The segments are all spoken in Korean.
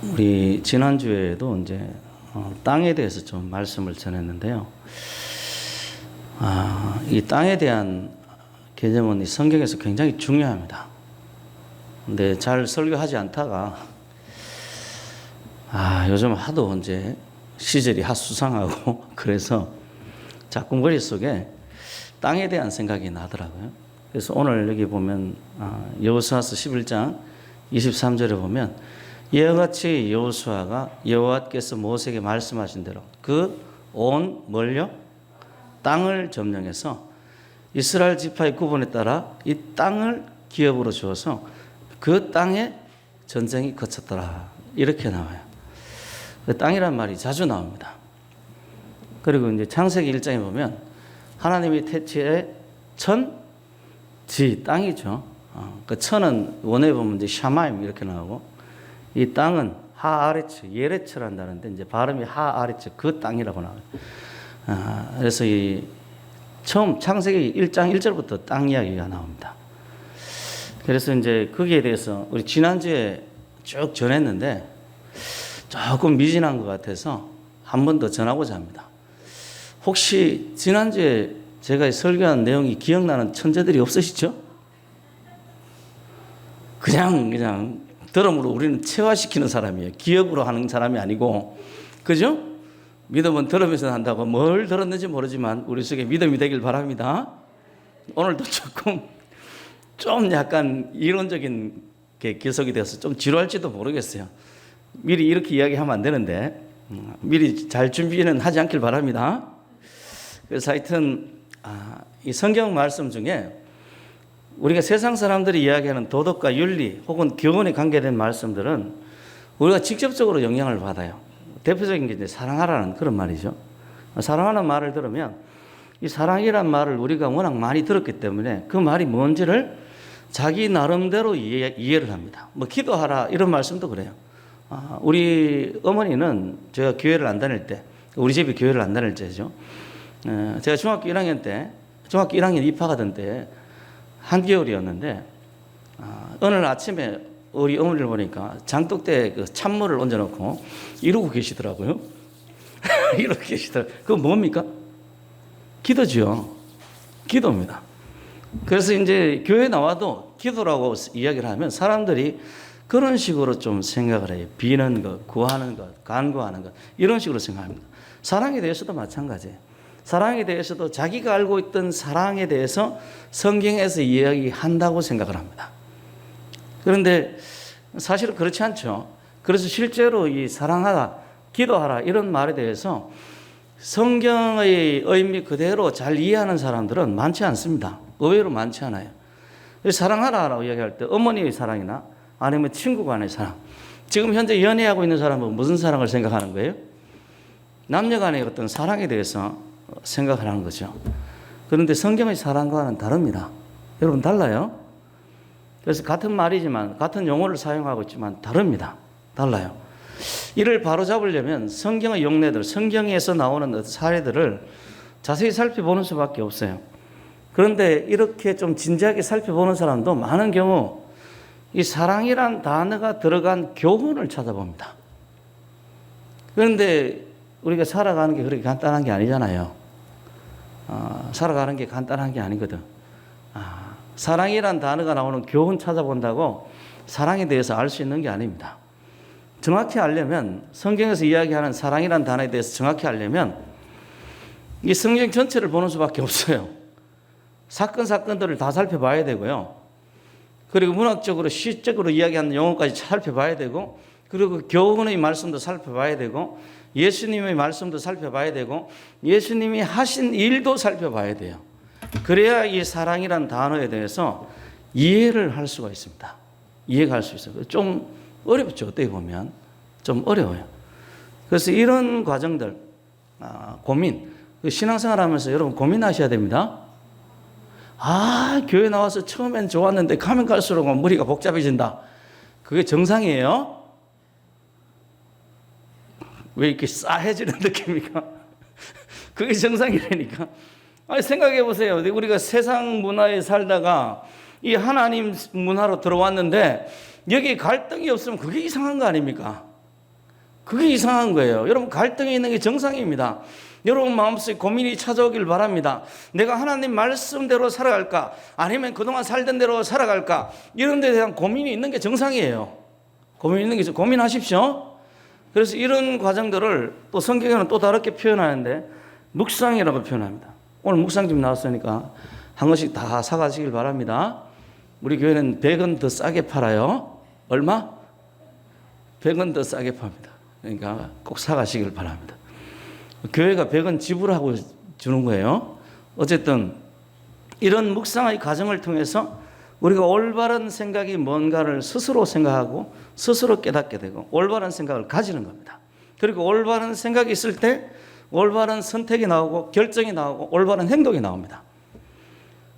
우리 지난주에도 이제 땅에 대해서 좀 말씀을 전했는데요. 이 땅에 대한 개념은 이 성경에서 굉장히 중요합니다. 근데 잘 설교하지 않다가 요즘 하도 이제 시절이 핫수상하고 그래서 자꾸 머릿속에 땅에 대한 생각이 나더라고요. 그래서 오늘 여기 보면 여호수아서 11장 23절에 보면 이와 같이 여호수아가 여호와께서 모세에게 말씀하신 대로 그 온 뭘요? 땅을 점령해서 이스라엘 지파의 구분에 따라 이 땅을 기업으로 주어서 그 땅에 전쟁이 거쳤더라. 이렇게 나와요. 그 땅이란 말이 자주 나옵니다. 그리고 이제 창세기 1장에 보면 하나님이 태초에 천, 지, 땅이죠. 그 천은 원어에 보면 이제 샤마임 이렇게 나오고 이 땅은 하아레츠, 예레츠란다는데 이제 발음이 하아레츠 그 땅이라고 나와요. 그래서 이 처음 창세기 1장 1절부터 땅 이야기가 나옵니다. 그래서 이제 거기에 대해서 우리 지난주에 쭉 전했는데 조금 미진한 것 같아서 한 번 더 전하고자 합니다. 혹시 지난주에 제가 설교한 내용이 기억나는 천재들이 없으시죠? 그냥 들음으로 우리는 체화시키는 사람이에요. 기억으로 하는 사람이 아니고, 그죠? 믿음은 들으면서 한다고 뭘 들었는지 모르지만 우리 속에 믿음이 되길 바랍니다. 오늘도 좀 약간 이론적인 게 기석이 돼서 좀 지루할지도 모르겠어요. 미리 이렇게 이야기하면 안 되는데 미리 잘 준비는 하지 않길 바랍니다. 그래서 하여튼 이 성경 말씀 중에 우리가 세상 사람들이 이야기하는 도덕과 윤리 혹은 교훈에 관계된 말씀들은 우리가 직접적으로 영향을 받아요. 대표적인 게 이제 사랑하라는 그런 말이죠. 사랑하는 말을 들으면 이 사랑이란 말을 우리가 워낙 많이 들었기 때문에 그 말이 뭔지를 자기 나름대로 이해를 합니다. 뭐 기도하라 이런 말씀도 그래요. 우리 어머니는 제가 교회를 안 다닐 때, 우리 집이 교회를 안 다닐 때죠. 제가 중학교 1학년 입학하던 때 한겨울이었는데 어느 날 아침에 우리 어머니를 보니까 장독대에 그 찬물을 얹어놓고 이러고 계시더라고요. 이러고 계시더라고요. 그건 뭡니까? 기도죠. 기도입니다. 그래서 이제 교회 나와도 기도라고 이야기를 하면 사람들이 그런 식으로 좀 생각을 해요. 비는 것, 구하는 것, 간구하는 것 이런 식으로 생각합니다. 사랑에 대해서도 마찬가지예요. 사랑에 대해서도 자기가 알고 있던 사랑에 대해서 성경에서 이야기한다고 생각을 합니다. 그런데 사실은 그렇지 않죠. 그래서 실제로 이 사랑하라, 기도하라 이런 말에 대해서 성경의 의미 그대로 잘 이해하는 사람들은 많지 않습니다. 의외로 많지 않아요. 사랑하라라고 이야기할 때 어머니의 사랑이나 아니면 친구 간의 사랑. 지금 현재 연애하고 있는 사람은 무슨 사랑을 생각하는 거예요? 남녀 간의 어떤 사랑에 대해서 생각을 하는 거죠. 그런데 성경의 사랑과는 다릅니다. 여러분 달라요. 그래서 같은 말이지만 같은 용어를 사용하고 있지만 다릅니다. 달라요. 이를 바로잡으려면 성경의 용례들, 성경에서 나오는 사례들을 자세히 살펴보는 수밖에 없어요. 그런데 이렇게 좀 진지하게 살펴보는 사람도 많은 경우 이 사랑이란 단어가 들어간 교훈을 찾아봅니다. 그런데 우리가 살아가는 게 그렇게 간단한 게 아니잖아요. 살아가는 게 간단한 게 아니거든. 사랑이란 단어가 나오는 교훈 찾아본다고 사랑에 대해서 알 수 있는 게 아닙니다. 정확히 알려면 성경에서 이야기하는 사랑이란 단어에 대해서 정확히 알려면 이 성경 전체를 보는 수밖에 없어요. 사건들을 다 살펴봐야 되고요. 그리고 문학적으로 시적으로 이야기하는 용어까지 살펴봐야 되고 그리고 교훈의 말씀도 살펴봐야 되고 예수님의 말씀도 살펴봐야 되고 예수님이 하신 일도 살펴봐야 돼요. 그래야 이 사랑이란 단어에 대해서 이해를 할 수가 있습니다. 이해가 할 수 있어요. 좀 어렵죠. 어떻게 보면 좀 어려워요. 그래서 이런 과정들 고민 신앙생활 하면서 여러분 고민하셔야 됩니다. 교회 나와서 처음엔 좋았는데 가면 갈수록 머리가 복잡해진다. 그게 정상이에요? 왜 이렇게 싸해지는 느낌입니까? 그게 정상이라니까. 생각해 보세요. 우리가 세상 문화에 살다가 이 하나님 문화로 들어왔는데 여기 갈등이 없으면 그게 이상한 거 아닙니까? 그게 이상한 거예요. 여러분, 갈등이 있는 게 정상입니다. 여러분 마음속에 고민이 찾아오길 바랍니다. 내가 하나님 말씀대로 살아갈까? 아니면 그동안 살던 대로 살아갈까? 이런 데에 대한 고민이 있는 게 정상이에요. 고민이 있는 게 고민하십시오. 그래서 이런 과정들을 또 성경에는 또 다르게 표현하는데 묵상이라고 표현합니다. 오늘 묵상집 나왔으니까 한 권씩 다 사가시길 바랍니다. 우리 교회는 100원 더 싸게 팔아요. 얼마? 100원 더 싸게 팝니다. 그러니까 꼭 사가시길 바랍니다. 교회가 100원 지불하고 주는 거예요. 어쨌든 이런 묵상의 과정을 통해서 우리가 올바른 생각이 뭔가를 스스로 생각하고 스스로 깨닫게 되고 올바른 생각을 가지는 겁니다. 그리고 올바른 생각이 있을 때 올바른 선택이 나오고 결정이 나오고 올바른 행동이 나옵니다.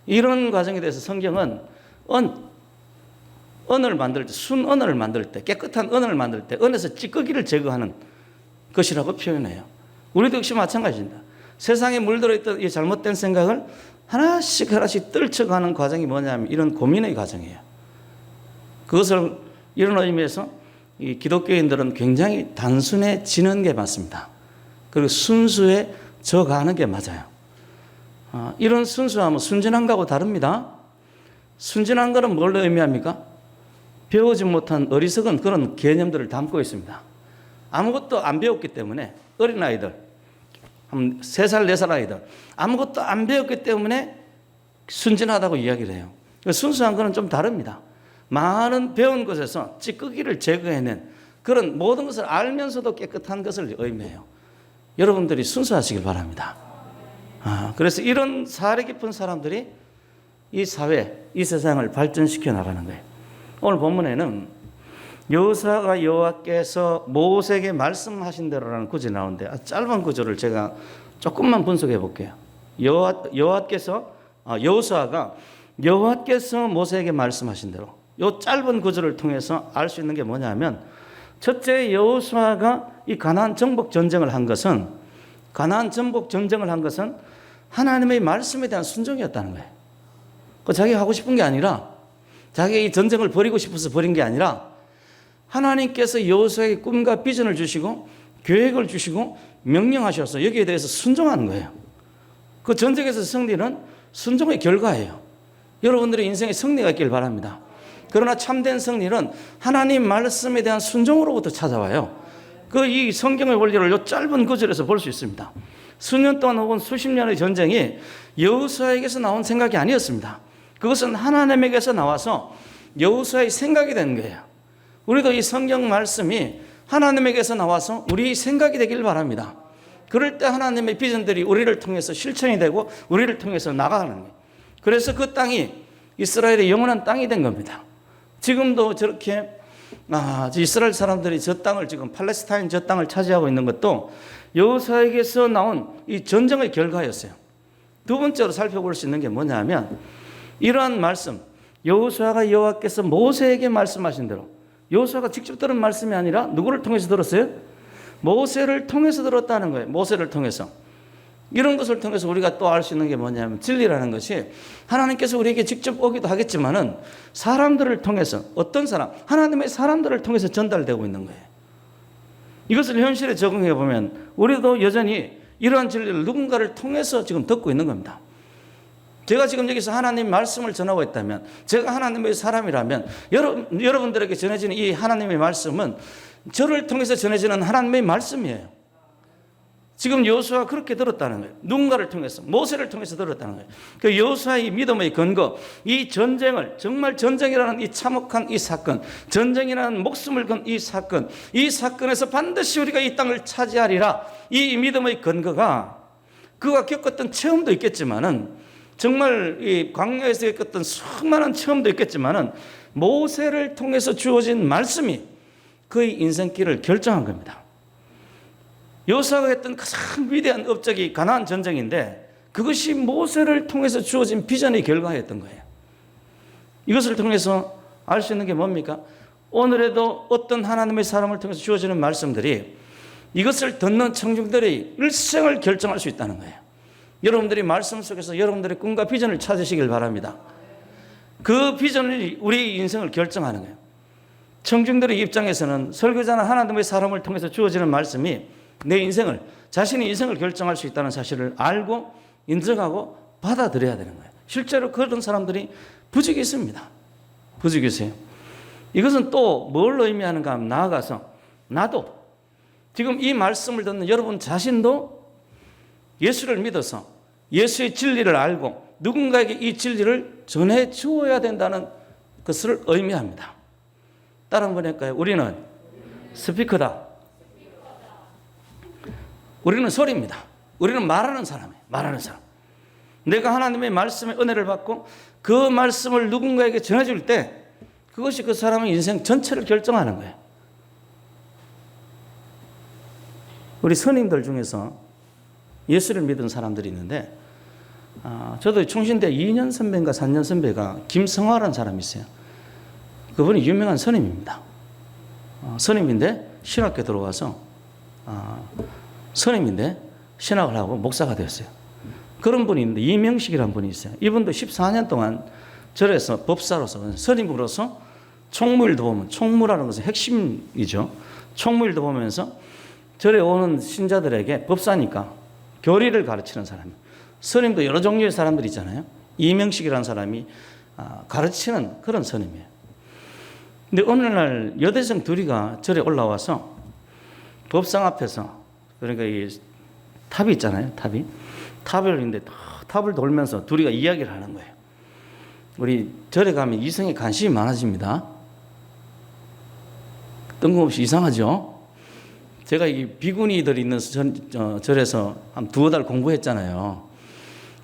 이런 과정에 대해서 성경은 언을 만들 때, 순언을 만들 때, 깨끗한 언을 만들 때 언에서 찌꺼기를 제거하는 것이라고 표현해요. 우리도 역시 마찬가지입니다. 세상에 물들어 있던 이 잘못된 생각을 하나씩 하나씩 떨쳐가는 과정이 뭐냐면 이런 고민의 과정이에요. 그것을 이런 의미에서 이 기독교인들은 굉장히 단순해지는 게 맞습니다. 그리고 순수해져 가는 게 맞아요. 이런 순수함은 순진한 거하고 다릅니다. 순진한 것은 뭘 의미합니까? 배우지 못한 어리석은 그런 개념들을 담고 있습니다. 아무것도 안 배웠기 때문에 어린아이들, 한 3살, 4살 아이들 아무것도 안 배웠기 때문에 순진하다고 이야기를 해요. 순수한 것은 좀 다릅니다. 많은 배운 것에서 찌꺼기를 제거해낸 그런 모든 것을 알면서도 깨끗한 것을 의미해요. 여러분들이 순수하시길 바랍니다. 그래서 이런 사려 깊은 사람들이 이 사회, 이 세상을 발전시켜 나가는 거예요. 오늘 본문에는 여호수아가 여호와께서 모세에게 말씀하신 대로라는 구절이 나오는데 짧은 구절을 제가 조금만 분석해 볼게요. 여호수아가 여호와께서 모세에게 말씀하신 대로 이 짧은 구절을 통해서 알 수 있는 게 뭐냐면 첫째, 여호수아가 이 가나안 정복 전쟁을 한 것은 하나님의 말씀에 대한 순종이었다는 거예요. 자기가 하고 싶은 게 아니라 자기가 이 전쟁을 벌이고 싶어서 벌인 게 아니라 하나님께서 여호수아에게 꿈과 비전을 주시고 계획을 주시고 명령하셔서 여기에 대해서 순종하는 거예요. 그 전쟁에서 승리는 순종의 결과예요. 여러분들의 인생에 승리가 있길 바랍니다. 그러나 참된 승리는 하나님 말씀에 대한 순종으로부터 찾아와요. 이 성경의 원리를 이 짧은 구절에서 볼 수 있습니다. 수년 동안 혹은 수십 년의 전쟁이 여호수아에게서 나온 생각이 아니었습니다. 그것은 하나님에게서 나와서 여호수아의 생각이 된 거예요. 우리도 이 성경 말씀이 하나님에게서 나와서 우리 생각이 되길 바랍니다. 그럴 때 하나님의 비전들이 우리를 통해서 실천이 되고 우리를 통해서 나가는 거예요. 그래서 그 땅이 이스라엘의 영원한 땅이 된 겁니다. 지금도 저렇게 이스라엘 사람들이 저 땅을 지금 팔레스타인 저 땅을 차지하고 있는 것도 여호수아에게서 나온 이 전쟁의 결과였어요. 두 번째로 살펴볼 수 있는 게 뭐냐면 이러한 말씀, 여호수아가 여호와께서 모세에게 말씀하신 대로 여호수아가 직접 들은 말씀이 아니라 누구를 통해서 들었어요? 모세를 통해서 들었다는 거예요. 모세를 통해서. 이런 것을 통해서 우리가 또 알 수 있는 게 뭐냐면 진리라는 것이 하나님께서 우리에게 직접 오기도 하겠지만은 사람들을 통해서 어떤 사람, 하나님의 사람들을 통해서 전달되고 있는 거예요. 이것을 현실에 적응해 보면 우리도 여전히 이러한 진리를 누군가를 통해서 지금 듣고 있는 겁니다. 제가 지금 여기서 하나님 말씀을 전하고 있다면, 제가 하나님의 사람이라면 여러분들에게 전해지는 이 하나님의 말씀은 저를 통해서 전해지는 하나님의 말씀이에요. 지금 여호수아가 그렇게 들었다는 거예요. 누군가를 통해서, 모세를 통해서 들었다는 거예요. 그 여호수아의 믿음의 근거, 이 전쟁을, 정말 전쟁이라는 이 참혹한 이 사건, 전쟁이라는 목숨을 건 이 사건, 이 사건에서 반드시 우리가 이 땅을 차지하리라, 이 믿음의 근거가 그가 겪었던 체험도 있겠지만은, 정말 이 광야에서 겪었던 수많은 체험도 있겠지만은 모세를 통해서 주어진 말씀이 그의 인생길을 결정한 겁니다. 여호수아가 했던 가장 위대한 업적이 가나안 전쟁인데 그것이 모세를 통해서 주어진 비전의 결과였던 거예요. 이것을 통해서 알 수 있는 게 뭡니까? 오늘에도 어떤 하나님의 사람을 통해서 주어지는 말씀들이 이것을 듣는 청중들의 일생을 결정할 수 있다는 거예요. 여러분들이 말씀 속에서 여러분들의 꿈과 비전을 찾으시길 바랍니다. 그 비전이 우리 인생을 결정하는 거예요. 청중들의 입장에서는 설교자는 하나님의 사람을 통해서 주어지는 말씀이 내 인생을, 자신의 인생을 결정할 수 있다는 사실을 알고 인정하고 받아들여야 되는 거예요. 실제로 그런 사람들이 부족이 있습니다. 부족이 있어요. 이것은 또 뭘 의미하는가 하면 나아가서 나도 지금 이 말씀을 듣는 여러분 자신도 예수를 믿어서 예수의 진리를 알고 누군가에게 이 진리를 전해 주어야 된다는 것을 의미합니다. 따라 한번 할까요? 우리는 스피커다. 우리는 소리입니다. 우리는 말하는 사람이에요. 말하는 사람. 내가 하나님의 말씀의 은혜를 받고 그 말씀을 누군가에게 전해줄 때 그것이 그 사람의 인생 전체를 결정하는 거예요. 우리 선임들 중에서 예수를 믿은 사람들이 있는데 저도 총신대 2년 선배인가 3년 선배가 김성화라는 사람이 있어요. 그분이 유명한 선임입니다. 선임인데 신학교 들어가서 선임인데 신학을 하고 목사가 되었어요. 그런 분이 있는데 이명식이라는 분이 있어요. 이분도 14년 동안 절에서 법사로서 선임으로서 총무일도 보면, 총무라는 것은 핵심이죠. 총무일도 보면서 절에 오는 신자들에게 법사니까 교리를 가르치는 사람이에요. 선임도 여러 종류의 사람들이 있잖아요. 이명식이라는 사람이 가르치는 그런 선임이에요. 근데 어느 날 여대생 둘이가 절에 올라와서 법상 앞에서, 그러니까 이 탑이 있잖아요. 탑을 있는데 탑을 돌면서 둘이가 이야기를 하는 거예요. 우리 절에 가면 이성에 관심이 많아집니다. 뜬금없이 이상하죠? 제가 이 비구니들이 있는 절에서 한 2달 공부했잖아요.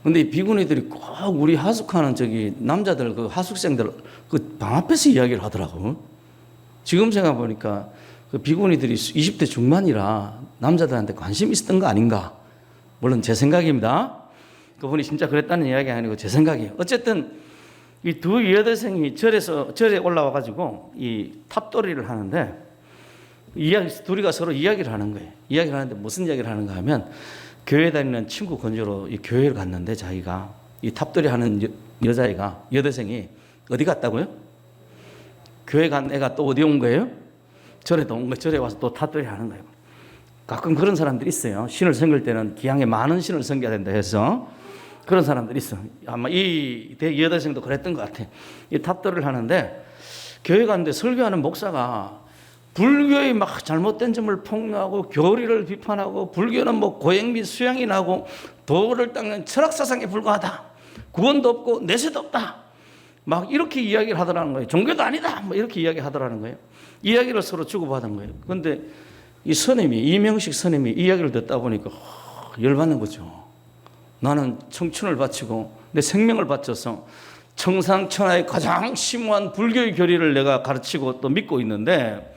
근데 이 비구니들이 꼭 우리 하숙하는 남자들, 그 하숙생들 그 방 앞에서 이야기를 하더라고. 지금 생각해보니까 그 비구니들이 20대 중반이라 남자들한테 관심이 있었던 거 아닌가. 물론 제 생각입니다. 그분이 진짜 그랬다는 이야기가 아니고 제 생각이에요. 어쨌든 이 두 여대생이 절에 올라와가지고 이 탑돌이를 하는데 둘이가 서로 이야기를 하는 거예요. 이야기를 하는데 무슨 이야기를 하는가 하면 교회 다니는 친구 건조로 이 교회를 갔는데 자기가 이 탑돌이 하는 여자애가, 여대생이 어디 갔다고요? 교회 간 애가 또 어디 온 거예요? 절에도 온 거예요. 절에 와서 또 탑돌이 하는 거예요. 가끔 그런 사람들이 있어요. 신을 섬길 때는 기왕에 많은 신을 섬겨야 된다 해서 그런 사람들이 있어. 아마 이 여대생도 그랬던 것 같아. 이 탑돌을 하는데 교회 갔는데 설교하는 목사가 불교의 막 잘못된 점을 폭로하고 교리를 비판하고 불교는 뭐 고행 및 수양이 나고 도를 닦는 철학사상에 불과하다. 구원도 없고 내세도 없다. 막 이렇게 이야기를 하더라는 거예요. 종교도 아니다. 뭐 이렇게 이야기하더라는 거예요. 이야기를 서로 주고받은 거예요. 그런데 이 선임이, 이명식 선임이 이야기를 듣다 보니까 열받는 거죠. 나는 청춘을 바치고 내 생명을 바쳐서 청상천하의 가장 심오한 불교의 교리를 내가 가르치고 또 믿고 있는데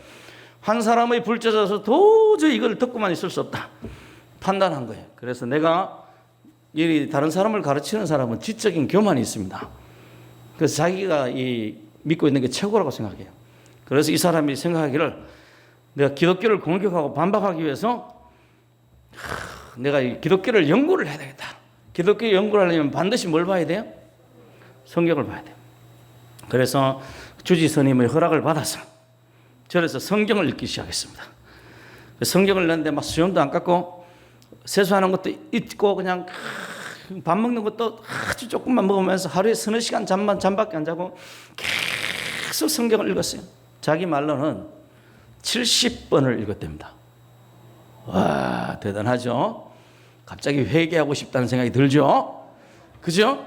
한 사람의 불자져서 도저히 이걸 듣고만 있을 수 없다 판단한 거예요. 그래서 내가 다른 사람을 가르치는 사람은 지적인 교만이 있습니다. 그래서 자기가 믿고 있는 게 최고라고 생각해요. 그래서 이 사람이 생각하기를 내가 기독교를 공격하고 반박하기 위해서 내가 이 기독교를 연구를 해야 되겠다. 기독교 연구를 하려면 반드시 뭘 봐야 돼요? 성경을 봐야 돼요. 그래서 주지 스님의 허락을 받아서 절에서 성경을 읽기 시작했습니다. 성경을 읽는데 막 수염도 안 깎고 세수하는 것도 잊고 그냥 밥 먹는 것도 아주 조금만 먹으면서 하루에 서너 시간 잠밖에 안 자고 계속 성경을 읽었어요. 자기 말로는 70번을 읽었답니다. 와, 대단하죠? 갑자기 회개하고 싶다는 생각이 들죠? 그죠?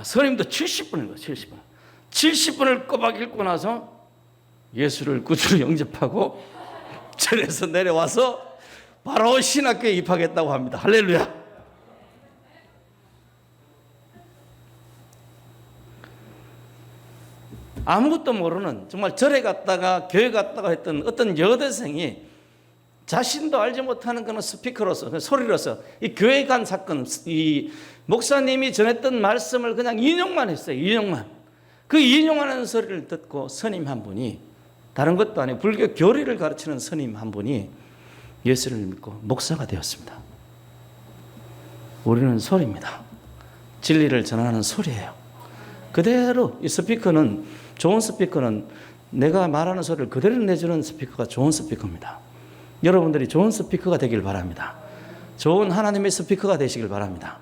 스님도 70번 읽어요. 70번. 70번을 꼬박 읽고 나서 예수를 구주로 영접하고 절에서 내려와서 바로 신학교에 입학했다고 합니다. 할렐루야. 아무것도 모르는 정말 절에 갔다가 교회 갔다가 했던 어떤 여대생이 자신도 알지 못하는 그런 스피커로서, 소리로서 이 교회 간 사건, 이 목사님이 전했던 말씀을 그냥 인용만 했어요. 인용만. 그 인용하는 소리를 듣고 스님 한 분이, 다른 것도 아니고 불교 교리를 가르치는 스님 한 분이 예수를 믿고 목사가 되었습니다. 우리는 소리입니다. 진리를 전하는 소리예요. 그대로 이 스피커는, 좋은 스피커는 내가 말하는 소리를 그대로 내주는 스피커가 좋은 스피커입니다. 여러분들이 좋은 스피커가 되길 바랍니다. 좋은 하나님의 스피커가 되시길 바랍니다.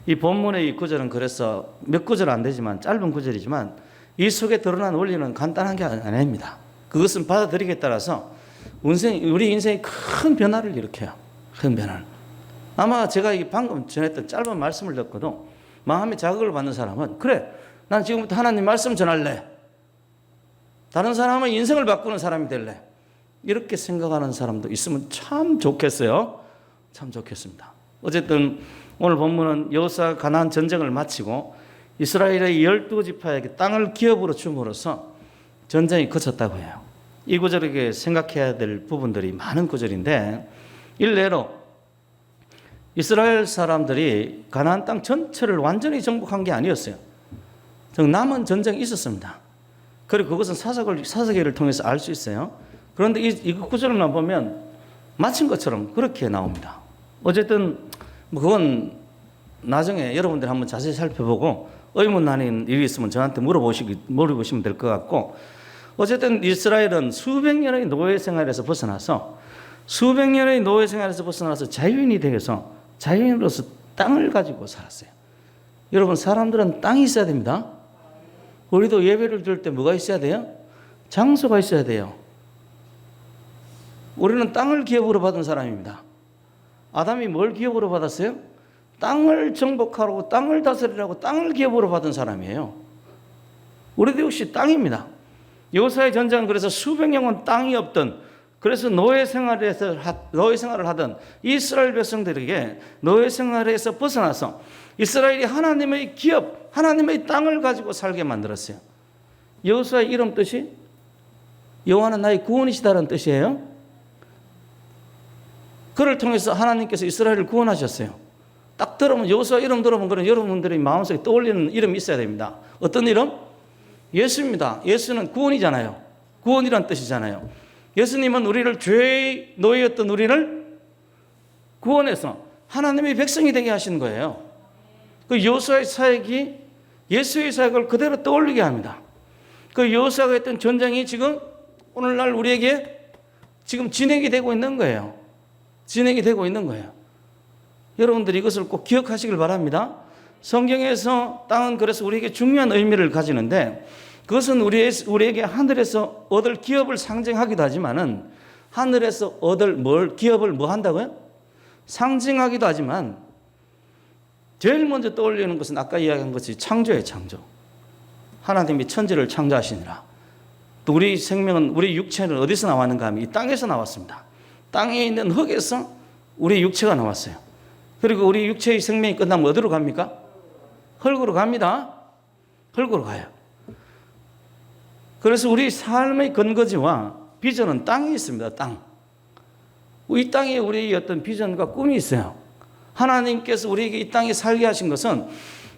이 본문의 이 구절은 그래서 몇 구절 안 되지만 짧은 구절이지만 이 속에 드러난 원리는 간단한 게 아닙니다. 그것은 받아들이기에 따라서 우리 인생에 큰 변화를 일으켜요. 큰 변화를. 아마 제가 방금 전했던 짧은 말씀을 듣고도 마음의 자극을 받는 사람은 그래, 난 지금부터 하나님 말씀 전할래. 다른 사람은 인생을 바꾸는 사람이 될래. 이렇게 생각하는 사람도 있으면 참 좋겠어요. 참 좋겠습니다. 어쨌든 오늘 본문은 여호수아가 가나안 전쟁을 마치고 이스라엘의 12지파에게 땅을 기업으로 줌으로써 전쟁이 그쳤다고 해요. 이 구절에게 생각해야 될 부분들이 많은 구절인데 일례로 이스라엘 사람들이 가나안 땅 전체를 완전히 정복한 게 아니었어요. 남은 전쟁이 있었습니다. 그리고 그것은 사사기를 통해서 알 수 있어요. 그런데 이 구절만 보면 마친 것처럼 그렇게 나옵니다. 어쨌든 그건 나중에 여러분들이 한번 자세히 살펴보고 의문 나는 일이 있으면 저한테 물어보시면 될 것 같고, 어쨌든 이스라엘은 수백 년의 노예 생활에서 벗어나서 자유인이 되어서 자유인으로서 땅을 가지고 살았어요. 여러분, 사람들은 땅이 있어야 됩니다. 우리도 예배를 드릴 때 뭐가 있어야 돼요? 장소가 있어야 돼요. 우리는 땅을 기업으로 받은 사람입니다. 아담이 뭘 기업으로 받았어요? 땅을 정복하고 땅을 다스리라고 땅을 기업으로 받은 사람이에요. 우리도 역시 땅입니다. 여호수아의 전쟁은 그래서 수백 년은 땅이 없던, 그래서 노예 생활을 하던 이스라엘 백성들에게 노예 생활에서 벗어나서 이스라엘이 하나님의 기업, 하나님의 땅을 가지고 살게 만들었어요. 여호수아의 이름 뜻이 여호와는 나의 구원이시다는 뜻이에요. 그를 통해서 하나님께서 이스라엘을 구원하셨어요. 딱 들으면, 여호수아 이름 들으면 그런 여러분들이 마음속에 떠올리는 이름이 있어야 됩니다. 어떤 이름? 예수입니다. 예수는 구원이잖아요. 구원이란 뜻이잖아요. 예수님은 우리를 죄의 노예였던 우리를 구원해서 하나님의 백성이 되게 하신 거예요. 그 여호수아의 사역이 예수의 사역을 그대로 떠올리게 합니다. 그 여호수아가 했던 전쟁이 지금 오늘날 우리에게 지금 진행이 되고 있는 거예요. 진행이 되고 있는 거예요. 여러분들이 이것을 꼭 기억하시길 바랍니다. 성경에서 땅은 그래서 우리에게 중요한 의미를 가지는데, 그것은 우리에게 하늘에서 얻을 기업을 상징하기도 하지만은, 하늘에서 얻을 기업을 뭐 한다고요? 상징하기도 하지만, 제일 먼저 떠올리는 것은 아까 이야기한 것이 창조예요. 창조. 하나님이 천지를 창조하시니라. 또 우리 생명은, 우리 육체는 어디서 나왔는가 하면 이 땅에서 나왔습니다. 땅에 있는 흙에서 우리 육체가 나왔어요. 그리고 우리 육체의 생명이 끝나면 어디로 갑니까? 흙으로 갑니다. 흙으로 가요. 그래서 우리 삶의 근거지와 비전은 땅에 있습니다. 땅. 이 땅에 우리의 어떤 비전과 꿈이 있어요. 하나님께서 우리에게 이 땅에 살게 하신 것은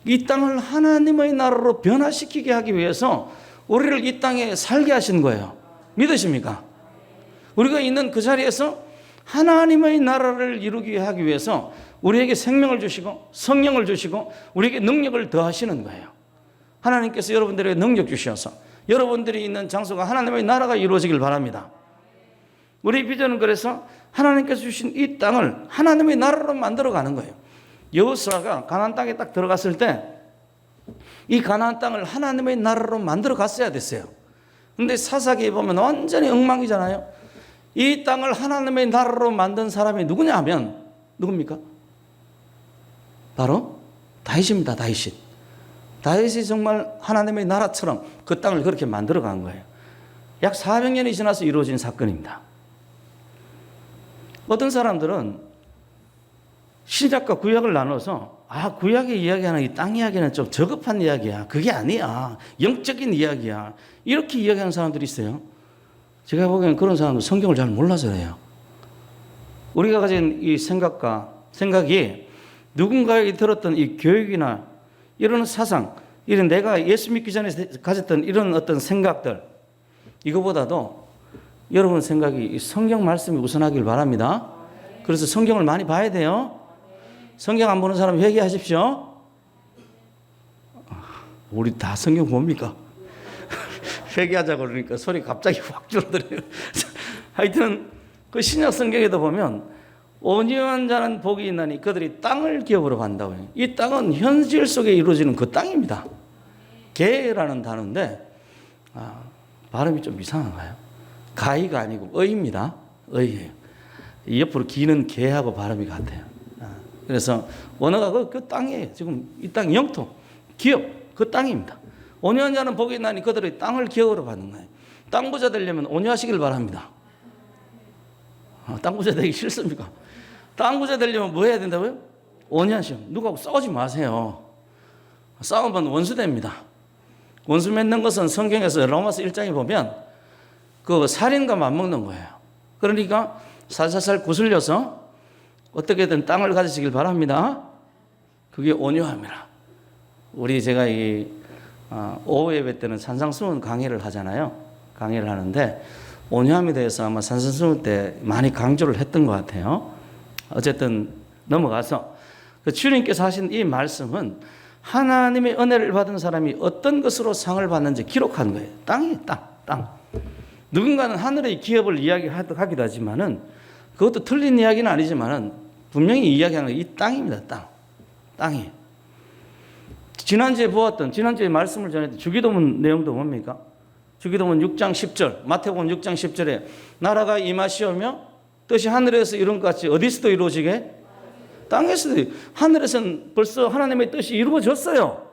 이 땅을 하나님의 나라로 변화시키게 하기 위해서 우리를 이 땅에 살게 하신 거예요. 믿으십니까? 우리가 있는 그 자리에서 하나님의 나라를 이루게 하기 위해서 우리에게 생명을 주시고 성령을 주시고 우리에게 능력을 더하시는 거예요. 하나님께서 여러분들에게 능력 주셔서 여러분들이 있는 장소가 하나님의 나라가 이루어지길 바랍니다. 우리 비전은 그래서 하나님께서 주신 이 땅을 하나님의 나라로 만들어가는 거예요. 여호수아가 가나안 땅에 딱 들어갔을 때 이 가나안 땅을 하나님의 나라로 만들어 갔어야 됐어요. 근데 사사기에 보면 완전히 엉망이잖아요. 이 땅을 하나님의 나라로 만든 사람이 누구냐 하면 누굽니까? 바로 다윗입니다. 다윗이 정말 하나님의 나라처럼 그 땅을 그렇게 만들어 간 거예요. 약 400년이 지나서 이루어진 사건입니다. 어떤 사람들은 신약과 구약을 나눠서 구약에 이야기하는 이 땅 이야기는 좀 저급한 이야기야. 그게 아니야. 영적인 이야기야. 이렇게 이야기하는 사람들이 있어요. 제가 보기에는 그런 사람은 성경을 잘 몰라서 그래요. 우리가 가진 이 생각이 누군가에게 들었던 이 교육이나 이런 사상, 이런 내가 예수 믿기 전에 가졌던 이런 어떤 생각들, 이거보다도 여러분 생각이 성경 말씀이 우선하길 바랍니다. 그래서 성경을 많이 봐야 돼요. 성경 안 보는 사람 회개하십시오. 우리 다 성경 봅니까? 회개하자고 그러니까 소리 갑자기 확 줄어들어요. 하여튼 그 신약 성경에도 보면 온유한 자는 복이 있나니 그들이 땅을 기업으로 간다고 해요. 이 땅은 현실 속에 이루어지는 그 땅입니다. 개라는 단어인데 발음이 좀 이상한가요? 가이가 아니고 의입니다. 의예요. 이 옆으로 기는 개하고 발음이 같아요. 그래서 원어가 그 땅이에요. 지금 이 땅 영토, 기업, 그 땅입니다. 온유한 자는 복이 있나니 그들의 땅을 기업으로 받는 거예요. 땅 부자 되려면 온유하시길 바랍니다. 땅 부자 되기 싫습니까? 땅 부자 되려면 뭐 해야 된다고요? 온유하시오. 누구하고 싸우지 마세요. 싸우면 원수 됩니다. 원수 맺는 것은 성경에서 로마서 1장에 보면 그 살인과 맞먹는 거예요. 그러니까 살살살 구슬려서 어떻게든 땅을 가지시길 바랍니다. 그게 온유함이라. 우리 제가 이 오후 예배 때는 산상수훈 강의를 하잖아요. 강의를 하는데 온유함에 대해서 아마 산상수훈 때 많이 강조를 했던 것 같아요. 어쨌든 넘어가서 그 주님께서 하신 이 말씀은 하나님의 은혜를 받은 사람이 어떤 것으로 상을 받는지 기록한 거예요. 땅이에요. 땅. 누군가는 하늘의 기업을 이야기하기도 하지만은 그것도 틀린 이야기는 아니지만은 분명히 이야기하는 이 땅입니다. 땅이에요. 지난주에 말씀을 전했던 주기도문 내용도 뭡니까? 주기도문 6장 10절, 마태복음 6장 10절에 나라가 임하시오며 뜻이 하늘에서 이룬 것 같이 어디서도 이루어지게? 땅에서도. 하늘에서는 벌써 하나님의 뜻이 이루어졌어요.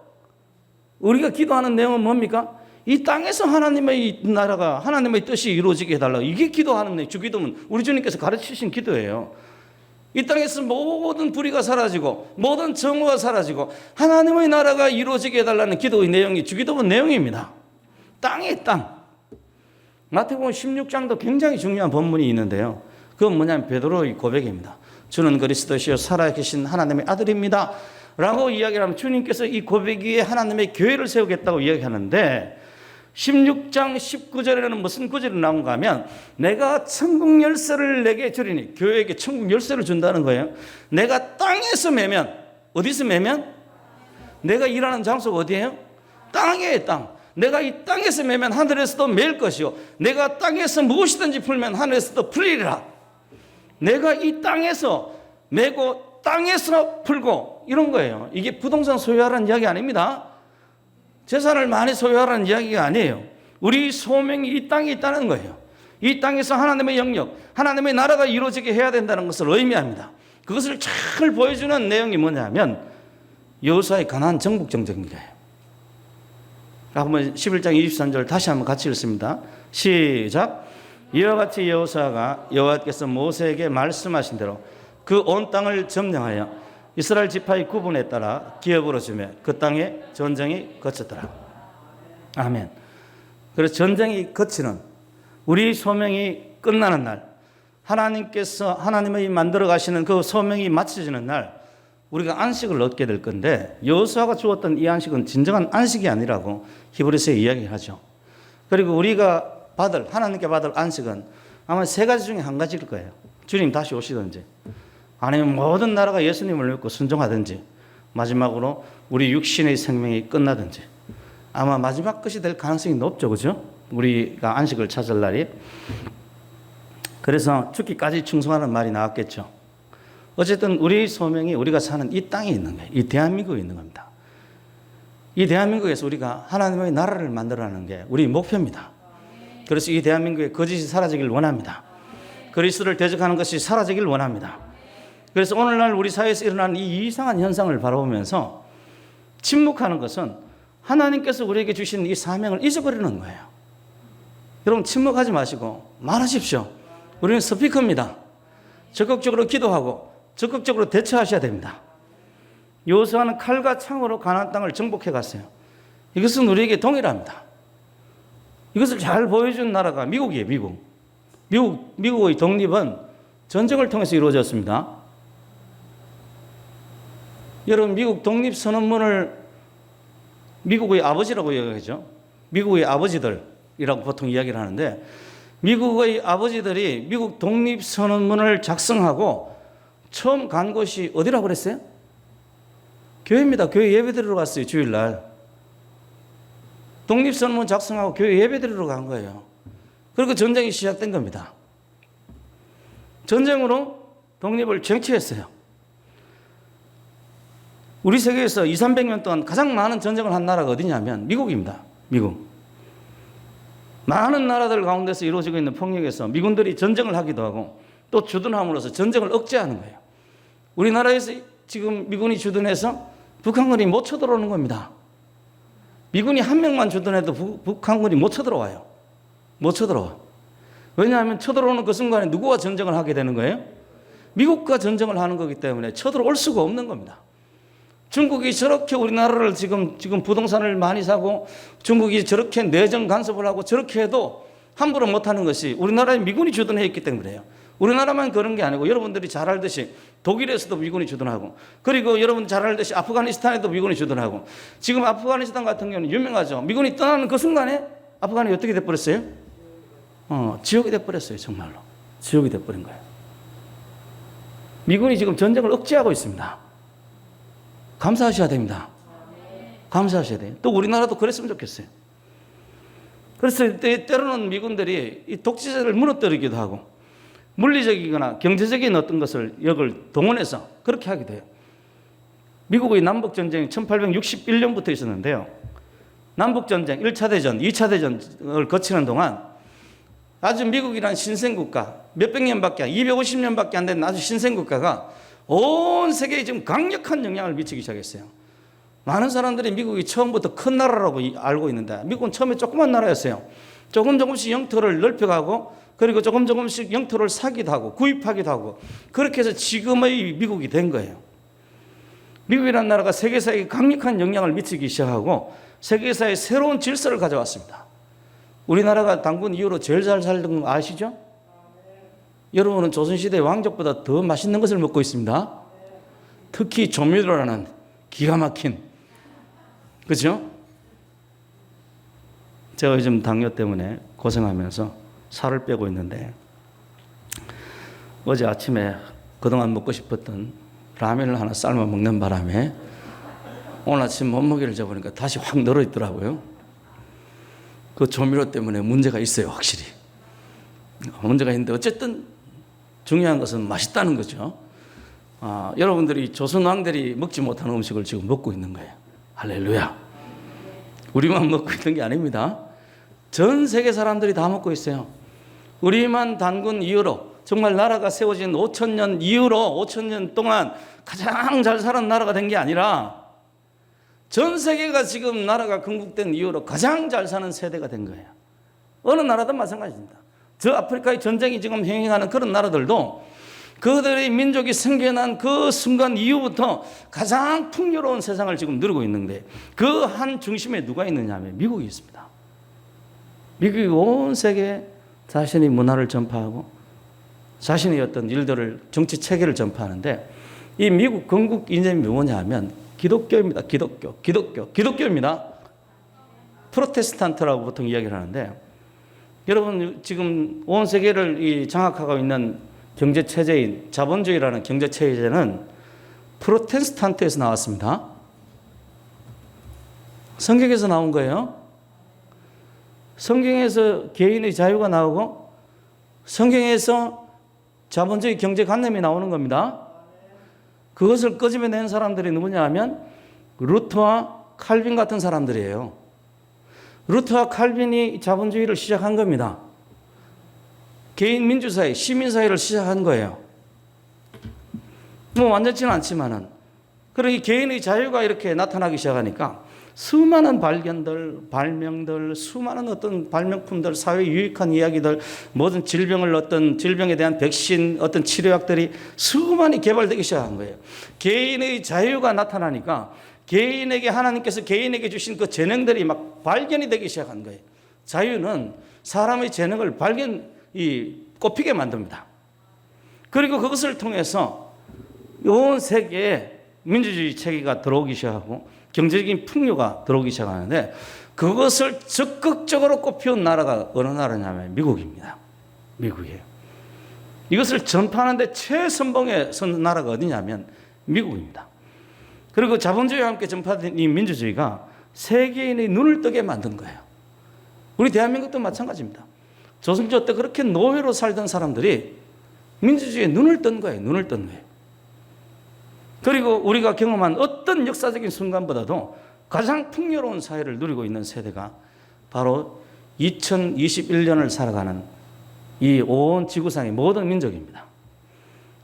우리가 기도하는 내용은 뭡니까? 이 땅에서 하나님의 나라가, 하나님의 뜻이 이루어지게 해달라고. 이게 기도하는 내용, 주기도문. 우리 주님께서 가르치신 기도예요. 이 땅에서 모든 불의가 사라지고 모든 정오가 사라지고 하나님의 나라가 이루어지게 해달라는 기도의 내용이 주기도문 내용입니다. 땅에 땅. 마태복음 16장도 굉장히 중요한 본문이 있는데요. 그건 뭐냐면 베드로의 고백입니다. 주는 그리스도시요 살아계신 하나님의 아들입니다 라고 이야기를 하면 주님께서 이 고백 위에 하나님의 교회를 세우겠다고 이야기하는데 16장 19절에는 무슨 구절이 나온가 하면 내가 천국 열쇠를 내게 주리니 교회에게 천국 열쇠를 준다는 거예요. 내가 땅에서 매면 어디서 매면? 내가 일하는 장소가 어디예요? 땅이에요. 땅. 내가 이 땅에서 매면 하늘에서도 매일 것이요 내가 땅에서 무엇이든지 풀면 하늘에서도 풀리리라. 내가 이 땅에서 매고 땅에서 풀고 이런 거예요. 이게 부동산 소유하라는 이야기 아닙니다. 재산을 많이 소유하라는 이야기가 아니에요. 우리 소명이 이 땅에 있다는 거예요. 이 땅에서 하나님의 영역, 하나님의 나라가 이루어지게 해야 된다는 것을 의미합니다. 그것을 잘 보여주는 내용이 뭐냐면 여호수아의 가나안 정복 정적인 거예요. 한번 11장 23절 다시 한번 같이 읽습니다. 시작. 이와 같이 여호수아가 여호와께서 모세에게 말씀하신 대로 그 온 땅을 점령하여 이스라엘 지파의 구분에 따라 기업으로 주며 그 땅에 전쟁이 거쳤더라. 아멘. 그래서 전쟁이 거치는 우리 소명이 끝나는 날, 하나님께서 하나님의 만들어 가시는 그 소명이 마쳐지는 날 우리가 안식을 얻게 될 건데 여호수아가 주었던 이 안식은 진정한 안식이 아니라고 히브리서에 이야기하죠. 그리고 우리가 하나님께 받을 안식은 아마 세 가지 중에 한 가지일 거예요. 주님 다시 오시든지 아니면 모든 나라가 예수님을 믿고 순종하든지 마지막으로 우리 육신의 생명이 끝나든지 아마 마지막 것이 될 가능성이 높죠. 그죠? 우리가 안식을 찾을 날이. 그래서 죽기까지 충성하는 말이 나왔겠죠. 어쨌든 우리 소명이 우리가 사는 이 땅에 있는 거예요. 이 대한민국에 있는 겁니다. 이 대한민국에서 우리가 하나님의 나라를 만들어가는 게 우리 목표입니다. 그래서 이 대한민국의 거짓이 사라지길 원합니다. 그리스도를 대적하는 것이 사라지길 원합니다. 그래서 오늘날 우리 사회에서 일어나는 이 이상한 현상을 바라보면서 침묵하는 것은 하나님께서 우리에게 주신 이 사명을 잊어버리는 거예요. 여러분 침묵하지 마시고 말하십시오. 우리는 스피커입니다. 적극적으로 기도하고 적극적으로 대처하셔야 됩니다. 여호수아는 칼과 창으로 가나안 땅을 정복해 갔어요. 이것은 우리에게 동일합니다. 이것을 잘 보여준 나라가 미국이에요. 미국의 독립은 전쟁을 통해서 이루어졌습니다. 여러분 미국 독립선언문을 미국의 아버지라고 이야기하죠. 미국의 아버지들이라고 보통 이야기를 하는데 미국의 아버지들이 미국 독립선언문을 작성하고 처음 간 곳이 어디라고 그랬어요? 교회입니다. 교회 예배 드리러 갔어요. 주일날. 독립선언문 작성하고 교회 예배드리러 간 거예요. 그리고 전쟁이 시작된 겁니다. 전쟁으로 독립을 쟁취했어요. 우리 세계에서 200~300년 동안 가장 많은 전쟁을 한 나라가 어디냐면 미국입니다. 미국. 많은 나라들 가운데서 이루어지고 있는 폭력에서 미군들이 전쟁을 하기도 하고 또 주둔함으로써 전쟁을 억제하는 거예요. 우리나라에서 지금 미군이 주둔해서 북한군이 못 쳐들어오는 겁니다. 미군이 한 명만 주둔해도 북한군이 못 쳐들어와요. 못 쳐들어와. 왜냐하면 쳐들어오는 그 순간에 누구와 전쟁을 하게 되는 거예요? 미국과 전쟁을 하는 거기 때문에 쳐들어올 수가 없는 겁니다. 중국이 저렇게 우리나라를 지금 부동산을 많이 사고 중국이 저렇게 내정 간섭을 하고 저렇게 해도 함부로 못하는 것이 우리나라에 미군이 주둔해 있기 때문에요. 우리나라만 그런 게 아니고 여러분들이 잘 알듯이 독일에서도 미군이 주둔하고 그리고 여러분 잘 알듯이 아프가니스탄에도 미군이 주둔하고 지금 아프가니스탄 같은 경우는 유명하죠. 미군이 떠나는 그 순간에 아프간이 어떻게 돼버렸어요? 지옥이 돼버렸어요. 정말로 지옥이 돼버린 거예요. 미군이 지금 전쟁을 억제하고 있습니다. 감사하셔야 됩니다. 감사하셔야 돼요. 또 우리나라도 그랬으면 좋겠어요. 그래서 때로는 미군들이 이 독재자를 무너뜨리기도 하고 물리적이거나 경제적인 어떤 것을 역을 동원해서 그렇게 하기도 해요. 미국의 남북전쟁이 1861년부터 있었는데요. 남북전쟁 1차 대전, 2차 대전을 거치는 동안 아주 미국이란 신생국가, 몇백 년밖에, 250년밖에 안 된 아주 신생국가가 온 세계에 지금 강력한 영향을 미치기 시작했어요. 많은 사람들이 미국이 처음부터 큰 나라라고 알고 있는데 미국은 처음에 조그만 나라였어요. 조금씩 영토를 넓혀가고 그리고 조금씩 영토를 사기도 하고 구입하기도 하고 그렇게 해서 지금의 미국이 된 거예요. 미국이라는 나라가 세계사에 강력한 영향을 미치기 시작하고 세계사에 새로운 질서를 가져왔습니다. 우리나라가 당군 이후로 제일 잘 살던 거 아시죠? 여러분은 조선시대 왕족보다 더 맛있는 것을 먹고 있습니다. 특히 조미료라는 기가 막힌, 그렇죠? 제가 요즘 당뇨 때문에 고생하면서 살을 빼고 있는데 어제 아침에 그동안 먹고 싶었던 라면을 하나 삶아 먹는 바람에 오늘 아침 몸무게를 재보니까 다시 확 늘어있더라고요. 그 조미료 때문에 문제가 있어요. 확실히 문제가 있는데 어쨌든 중요한 것은 맛있다는 거죠. 여러분들이 조선 왕들이 먹지 못하는 음식을 지금 먹고 있는 거예요. 할렐루야. 우리만 먹고 있는 게 아닙니다. 전 세계 사람들이 다 먹고 있어요. 우리만 단군 이후로 정말 나라가 세워진 5,000년 이후로 5,000년 동안 가장 잘 사는 나라가 된 게 아니라 전 세계가 지금 나라가 건국된 이후로 가장 잘 사는 세대가 된 거예요. 어느 나라든 마찬가지입니다. 저 아프리카의 전쟁이 지금 행행하는 그런 나라들도 그들의 민족이 생겨난 그 순간 이후부터 가장 풍요로운 세상을 지금 누리고 있는데 그 한 중심에 누가 있느냐 하면 미국이 있습니다. 미국이 온 세계에 자신의 문화를 전파하고 자신의 어떤 일들을 정치 체계를 전파하는데 이 미국 건국 이념이 뭐냐 하면 기독교입니다. 기독교입니다. 프로테스탄트라고 보통 이야기를 하는데 여러분 지금 온 세계를 장악하고 있는 경제 체제인 자본주의라는 경제 체제는 프로테스탄트에서 나왔습니다. 성경에서 나온 거예요. 성경에서 개인의 자유가 나오고 성경에서 자본주의 경제 관념이 나오는 겁니다. 그것을 끄집어낸 사람들이 누구냐 하면 루터와 칼빈 같은 사람들이에요. 루터와 칼빈이 자본주의를 시작한 겁니다. 개인 민주사회, 시민사회를 시작한 거예요. 뭐 완전치는 않지만은. 그리고 이 개인의 자유가 이렇게 나타나기 시작하니까 수많은 발견들, 발명들, 수많은 어떤 발명품들, 사회에 유익한 이야기들, 모든 어떤 질병에 대한 백신, 어떤 치료약들이 수많이 개발되기 시작한 거예요. 개인의 자유가 나타나니까 개인에게 하나님께서 개인에게 주신 그 재능들이 막 발견이 되기 시작한 거예요. 자유는 사람의 재능을 꼽히게 만듭니다. 그리고 그것을 통해서 온 세계에 민주주의 체계가 들어오기 시작하고 경제적인 풍요가 들어오기 시작하는데 그것을 적극적으로 꼽혀온 나라가 어느 나라냐면 미국입니다. 미국이에요. 이것을 전파하는데 최선봉에 선 나라가 어디냐면 미국입니다. 그리고 자본주의와 함께 전파된 이 민주주의가 세계인의 눈을 뜨게 만든 거예요. 우리 대한민국도 마찬가지입니다. 조선조 때 그렇게 노예로 살던 사람들이 민주주의에 눈을 뜬 거예요. 눈을 뜬 거예요. 그리고 우리가 경험한 어떤 역사적인 순간보다도 가장 풍요로운 사회를 누리고 있는 세대가 바로 2021년을 살아가는 이 온 지구상의 모든 민족입니다.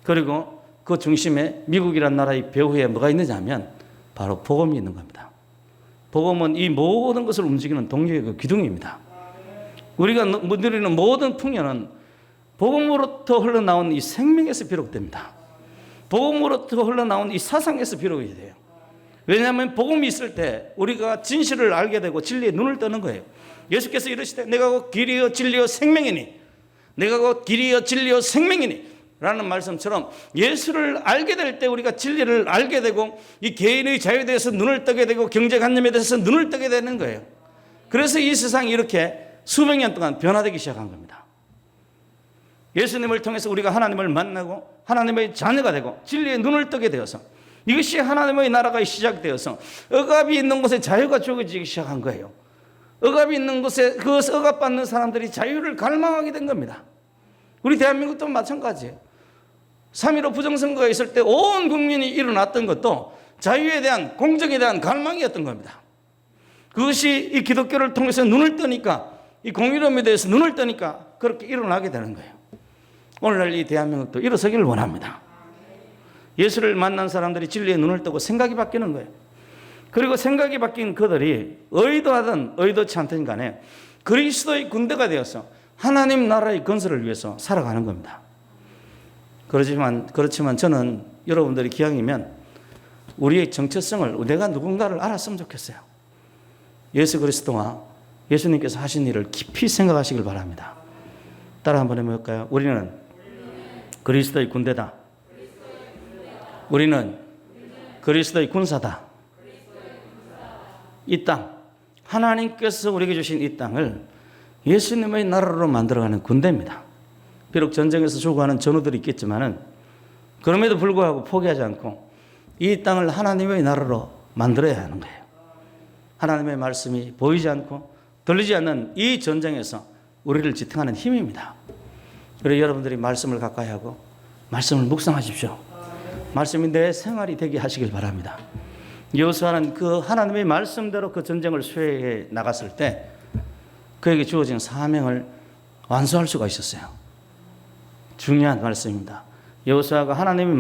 그리고 그 중심에 미국이라는 나라의 배후에 뭐가 있느냐 하면 바로 복음이 있는 겁니다. 복음은 이 모든 것을 움직이는 동력의 그 기둥입니다. 우리가 누리는 모든 풍요는 복음으로부터 흘러나온 이 생명에서 비롯됩니다. 복음으로부터 흘러나온 이 사상에서 비롯이 돼요. 왜냐하면 복음이 있을 때 우리가 진실을 알게 되고 진리에 눈을 뜨는 거예요. 예수께서 이르시되 내가 곧 길이요 진리요 생명이니, 내가 곧 길이요 진리요 생명이니 라는 말씀처럼 예수를 알게 될 때 우리가 진리를 알게 되고 이 개인의 자유에 대해서 눈을 뜨게 되고 경제관념에 대해서 눈을 뜨게 되는 거예요. 그래서 이 세상이 이렇게 수백 년 동안 변화되기 시작한 겁니다. 예수님을 통해서 우리가 하나님을 만나고 하나님의 자녀가 되고 진리에 눈을 뜨게 되어서 이것이 하나님의 나라가 시작되어서 억압이 있는 곳에 자유가 주어지기 시작한 거예요. 억압이 있는 곳에 그 억압받는 사람들이 자유를 갈망하게 된 겁니다. 우리 대한민국도 마찬가지예요. 3.15 부정선거가 있을 때 온 국민이 일어났던 것도 자유에 대한 공정에 대한 갈망이었던 겁니다. 그것이 이 기독교를 통해서 눈을 뜨니까 이 공의로움에 대해서 눈을 뜨니까 그렇게 일어나게 되는 거예요. 오늘날 이 대한민국도 일어서기를 원합니다. 예수를 만난 사람들이 진리에 눈을 뜨고 생각이 바뀌는 거예요. 그리고 생각이 바뀐 그들이 의도하든 의도치 않든 간에 그리스도의 군대가 되어서 하나님 나라의 건설을 위해서 살아가는 겁니다. 그렇지만 저는 여러분들이 기왕이면 우리의 정체성을 내가 누군가를 알았으면 좋겠어요. 예수 그리스도와 예수님께서 하신 일을 깊이 생각하시길 바랍니다. 따라 한번 해볼까요? 우리는 그리스도의 군대다. 우리는 그리스도의 군사다. 이 땅, 하나님께서 우리에게 주신 이 땅을 예수님의 나라로 만들어가는 군대입니다. 비록 전쟁에서 죽어가는 전우들이 있겠지만은 그럼에도 불구하고 포기하지 않고 이 땅을 하나님의 나라로 만들어야 하는 거예요. 하나님의 말씀이 보이지 않고 들리지 않는 이 전쟁에서 우리를 지탱하는 힘입니다. 그래서 여러분들이 말씀을 가까이 하고 말씀을 묵상하십시오. 말씀이 내 생활이 되게 하시길 바랍니다. 여호수아는 그 하나님의 말씀대로 그 전쟁을 수행해 나갔을 때 그에게 주어진 사명을 완수할 수가 있었어요. 중요한 말씀입니다. 여호수아가 하나님의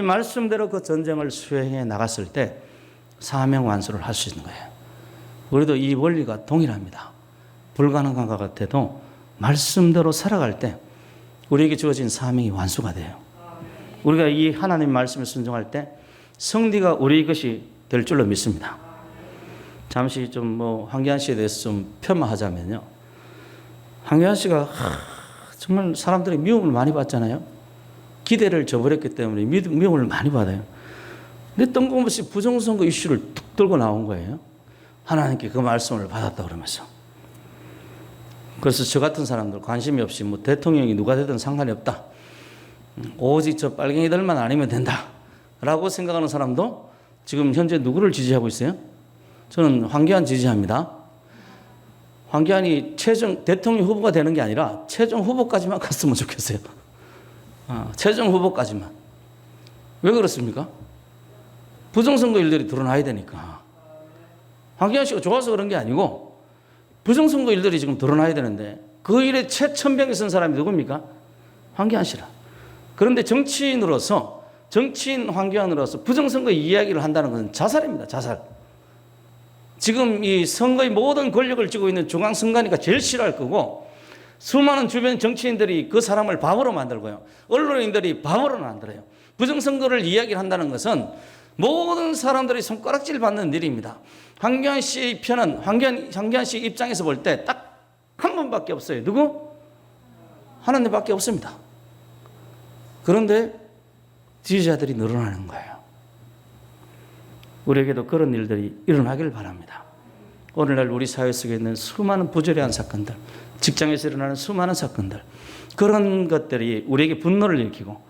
말씀대로 그 전쟁을 수행해 나갔을 때 사명 완수를 할 수 있는 거예요. 우리도 이 원리가 동일합니다. 불가능한 것 같아도 말씀대로 살아갈 때 우리에게 주어진 사명이 완수가 돼요. 우리가 이 하나님 말씀을 순종할 때 승리가 우리 것이 될 줄로 믿습니다. 잠시 좀 황교안 씨에 대해서 좀 폄하하자면요. 황교안 씨가 정말 사람들이 미움을 많이 받잖아요. 기대를 저버렸기 때문에 미움을 많이 받아요. 근데 뜬금없이 부정선거 이슈를 툭 들고 나온 거예요. 하나님께 그 말씀을 받았다 그러면서. 그래서 저 같은 사람들 관심이 없이 대통령이 누가 되든 상관이 없다. 오직 저 빨갱이들만 아니면 된다. 라고 생각하는 사람도 지금 현재 누구를 지지하고 있어요? 저는 황교안 지지합니다. 황교안이 최종 대통령 후보가 되는 게 아니라 최종 후보까지만 갔으면 좋겠어요. 최종 후보까지만. 왜 그렇습니까? 부정선거 일들이 드러나야 되니까. 황교안 씨가 좋아서 그런 게 아니고 부정선거 일들이 지금 드러나야 되는데 그 일에 최천병에 선 사람이 누굽니까? 황교안 씨라. 그런데 정치인 황교안으로서 부정선거 이야기를 한다는 것은 자살입니다. 자살. 지금 이 선거의 모든 권력을 쥐고 있는 중앙선관위가 제일 싫어할 거고 수많은 주변 정치인들이 그 사람을 바보로 만들고요. 언론인들이 바보로 만들어요. 부정선거를 이야기를 한다는 것은 모든 사람들이 손가락질 받는 일입니다. 황교안 씨의 편은 황교안 씨 입장에서 볼 때 딱 한 분밖에 없어요. 누구? 하나님밖에 없습니다. 그런데 지지자들이 늘어나는 거예요. 우리에게도 그런 일들이 일어나길 바랍니다. 오늘날 우리 사회 속에 있는 수많은 부조리한 사건들, 직장에서 일어나는 수많은 사건들, 그런 것들이 우리에게 분노를 일으키고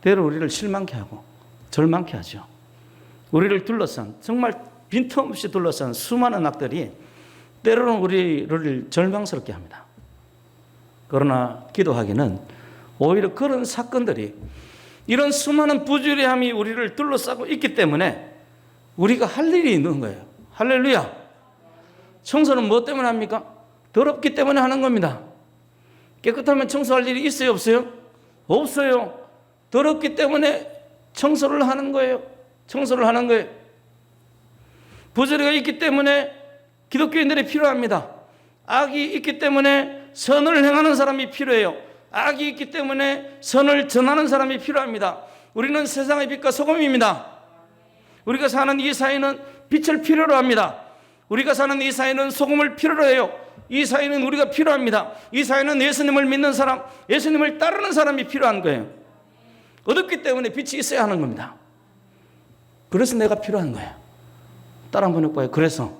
때로 우리를 실망케 하고 절망케 하죠. 우리를 둘러싼 정말 빈틈없이 둘러싼 수많은 악들이 때로는 우리를 절망스럽게 합니다. 그러나 기도하기는 오히려 그런 사건들이, 이런 수많은 부주의함이 우리를 둘러싸고 있기 때문에 우리가 할 일이 있는 거예요. 할렐루야. 청소는 무엇 때문에 합니까? 더럽기 때문에 하는 겁니다. 깨끗하면 청소할 일이 있어요, 없어요? 없어요. 더럽기 때문에 청소를 하는 거예요. 청소를 하는 거예요. 부조리가 있기 때문에 기독교인들이 필요합니다. 악이 있기 때문에 선을 행하는 사람이 필요해요. 악이 있기 때문에 선을 전하는 사람이 필요합니다. 우리는 세상의 빛과 소금입니다. 우리가 사는 이 사회는 빛을 필요로 합니다. 우리가 사는 이 사회는 소금을 필요로 해요. 이 사회는 우리가 필요합니다. 이 사회는 예수님을 믿는 사람, 예수님을 따르는 사람이 필요한 거예요. 어둡기 때문에 빛이 있어야 하는 겁니다. 그래서 내가 필요한 거예요. 따라 한번 해볼까요? 그래서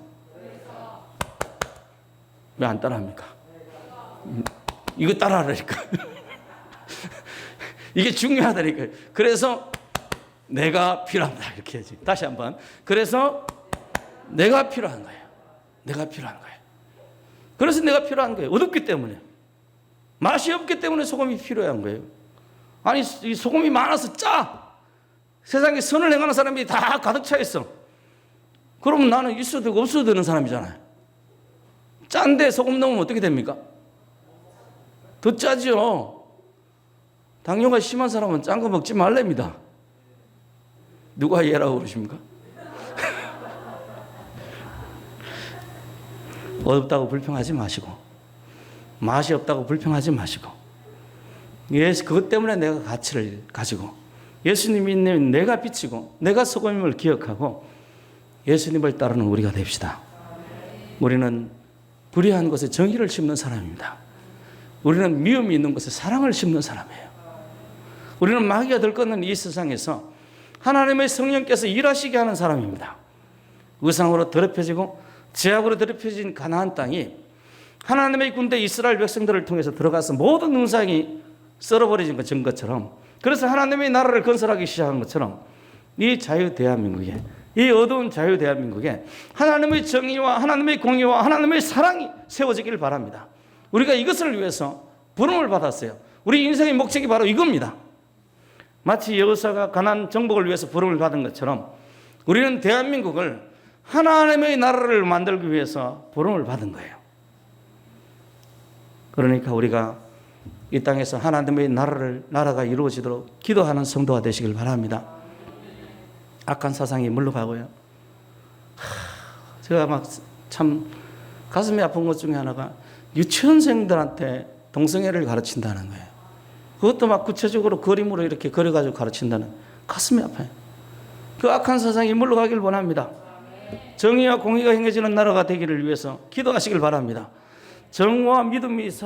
왜 안 따라합니까? 이거 따라하라니까. 이게 중요하다니까요. 그래서 내가 필요합니다. 이렇게 해야지. 다시 한번. 그래서 내가 필요한 거예요. 내가 필요한 거예요. 그래서 내가 필요한 거예요. 어둡기 때문에. 맛이 없기 때문에 소금이 필요한 거예요. 아니, 이 소금이 많아서 짜. 세상에 선을 행하는 사람이 다 가득 차 있어. 그러면 나는 있어도 되고 없어도 되는 사람이잖아요. 짠데 소금 넣으면 어떻게 됩니까? 더 짜죠. 당뇨가 심한 사람은 짠 거 먹지 말랍니다. 누가 얘라고 그러십니까? 어둡다고 불평하지 마시고, 맛이 없다고 불평하지 마시고, 그것 때문에 내가 가치를 가지고, 예수님이 있는 내가 빛이고 내가 소금임을 기억하고 예수님을 따르는 우리가 됩시다. 우리는 불의한 곳에 정의를 심는 사람입니다. 우리는 미움이 있는 곳에 사랑을 심는 사람이에요. 우리는 마귀가 들끓는 이 세상에서 하나님의 성령께서 일하시게 하는 사람입니다. 우상으로 더럽혀지고 죄악으로 더럽혀진 가나안 땅이 하나님의 군대 이스라엘 백성들을 통해서 들어가서 모든 우상이 썰어버려진 것처럼, 그래서 하나님의 나라를 건설하기 시작한 것처럼 이 자유 대한민국에, 이 어두운 자유 대한민국에 하나님의 정의와 하나님의 공의와 하나님의 사랑이 세워지기를 바랍니다. 우리가 이것을 위해서 부름을 받았어요. 우리 인생의 목적이 바로 이겁니다. 마치 여호사가 가나안 정복을 위해서 부름을 받은 것처럼 우리는 대한민국을 하나님의 나라를 만들기 위해서 부름을 받은 거예요. 그러니까 우리가 이 땅에서 하나님의 나라가 이루어지도록 기도하는 성도가 되시길 바랍니다. 악한 사상이 물러가고요. 제가 막 참 가슴이 아픈 것 중에 하나가 유치원생들한테 동성애를 가르친다는 거예요. 그것도 막 구체적으로 그림으로 이렇게 그려가지고 가르친다는, 가슴이 아파요. 그 악한 사상이 물러가길 원합니다. 정의와 공의가 행해지는 나라가 되기를 위해서 기도하시길 바랍니다. 정의와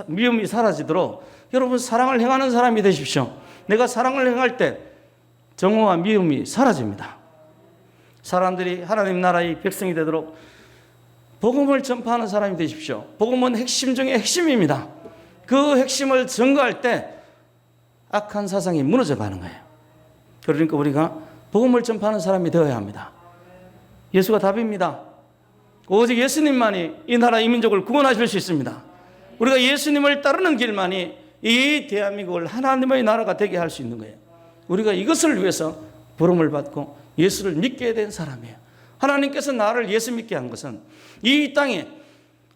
미움이 사라지도록 여러분 사랑을 행하는 사람이 되십시오. 내가 사랑을 행할 때 정의와 미움이 사라집니다. 사람들이 하나님 나라의 백성이 되도록 복음을 전파하는 사람이 되십시오. 복음은 핵심 중에 핵심입니다. 그 핵심을 전가할 때 악한 사상이 무너져 가는 거예요. 그러니까 우리가 복음을 전파하는 사람이 되어야 합니다. 예수가 답입니다. 오직 예수님만이 이 나라 이 민족을 구원하실 수 있습니다. 우리가 예수님을 따르는 길만이 이 대한민국을 하나님의 나라가 되게 할 수 있는 거예요. 우리가 이것을 위해서 부름을 받고 예수를 믿게 된 사람이에요. 하나님께서 나를 예수 믿게 한 것은 이 땅에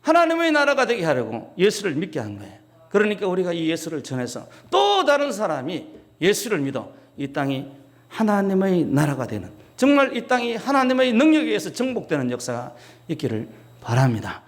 하나님의 나라가 되게 하려고 예수를 믿게 한 거예요. 그러니까 우리가 이 예수를 전해서 또 다른 사람이 예수를 믿어 이 땅이 하나님의 나라가 되는, 정말 이 땅이 하나님의 능력에 의해서 정복되는 역사가 있기를 바랍니다.